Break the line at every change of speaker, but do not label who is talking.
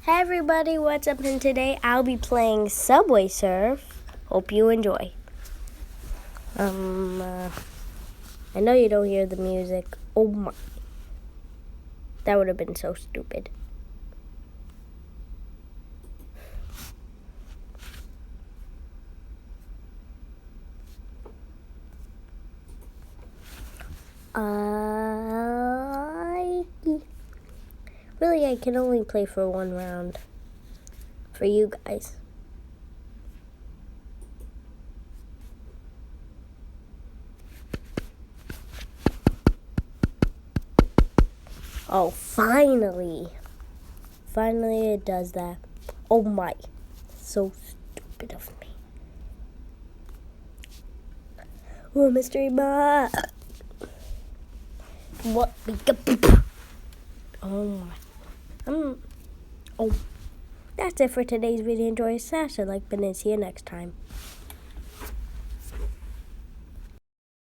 Hey everybody, what's up? And today I'll be playing Subway Surf. Hope you enjoy. I know you don't hear the music. Oh my. That would have been so stupid. Really, I can only play for one round. For you guys. Oh, finally. Finally it does that. Oh my. So stupid of me. Oh, mystery box. What? Oh my. Oh, that's it for today's video. Enjoy your session. Like, and see you next time.